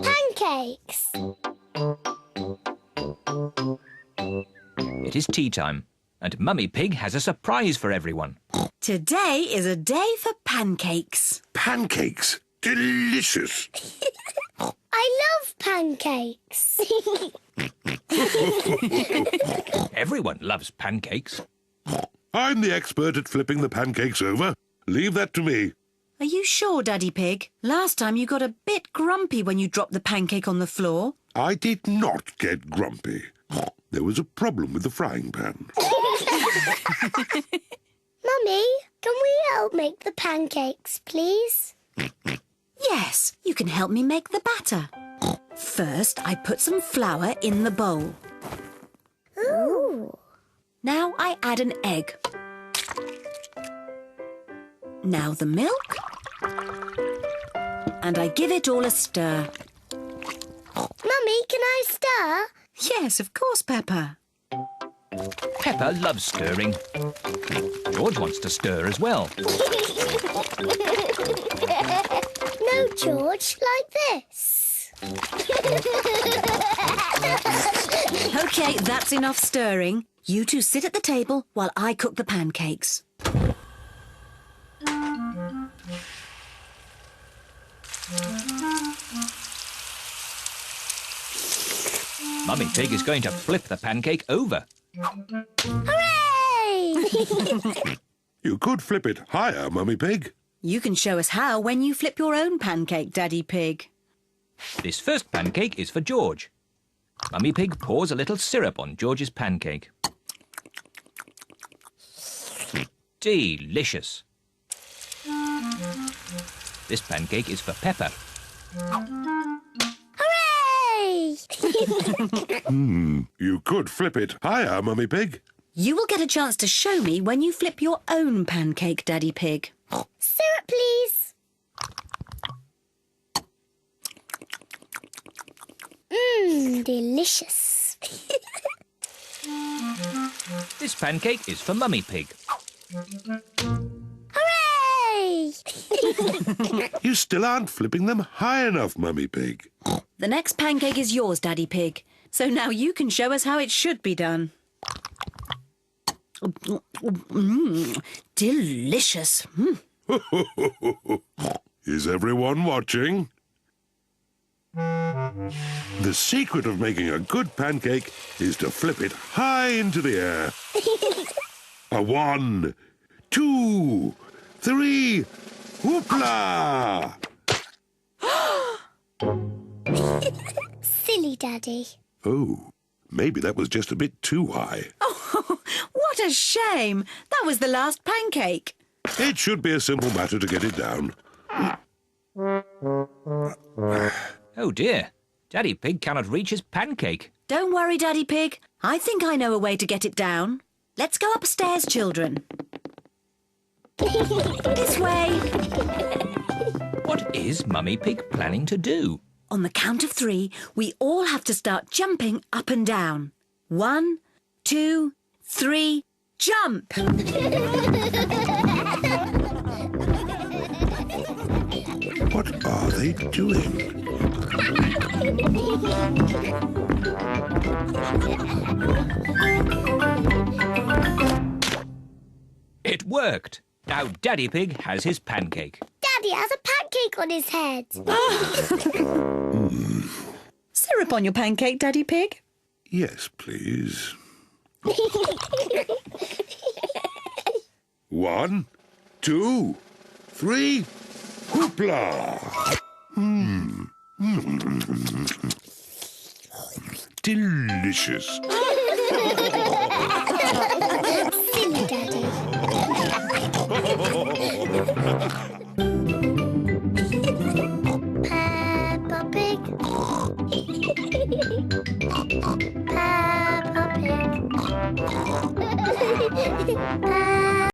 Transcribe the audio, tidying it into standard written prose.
Pancakes. It is tea time, and Mummy Pig has a surprise for everyone. Today is a day for pancakes. Pancakes? Delicious! I love pancakes. Everyone loves pancakes. I'm the expert at flipping the pancakes over. Leave that to me. Are you sure, Daddy Pig? Last time you got a bit grumpy when you dropped the pancake on the floor. I did not get grumpy. There was a problem with the frying pan. Mummy, can we help make the pancakes, please? Yes, you can help me make the batter. First, I put some flour in the bowl. Ooh. Now I add an egg. Now the milk. And I give it all a stir. Mummy, can I stir? Yes, of course, Peppa. Peppa loves stirring. George wants to stir as well. No, George, like this. OK, that's enough stirring. You two sit at the table while I cook the pancakes. Mummy Pig is going to flip the pancake over. Hooray! You could flip it higher, Mummy Pig. You can show us how when you flip your own pancake, Daddy Pig. This first pancake is for George. Mummy Pig pours a little syrup on George's pancake. Delicious. This pancake is for Peppa. Hooray! You could flip it higher, Mummy Pig. You will get a chance to show me when you flip your own pancake, Daddy Pig. Syrup, please. Delicious. This pancake is for Mummy Pig. Hooray! You still aren't flipping them high enough, Mummy Pig. The next pancake is yours, Daddy Pig. So now you can show us how it should be done. Delicious. Is everyone watching? The secret of making a good pancake is to flip it high into the air. A 1, 2, 3, whoopla! Silly Daddy. Oh, maybe that was just a bit too high. Oh, what a shame. That was the last pancake. It should be a simple matter to get it down. Oh dear, Daddy Pig cannot reach his pancake. Don't worry, Daddy Pig. I think I know a way to get it down. Let's go upstairs, children. This way. What is Mummy Pig planning to do? On the count of 3, we all have to start jumping up and down. 1, 2, 3, jump! What are they doing? It worked. Now Daddy Pig has his pancake. Daddy has a pancake on his head. Syrup on your pancake, Daddy Pig. Yes, please. 1, 2, 3, whoopla! Delicious.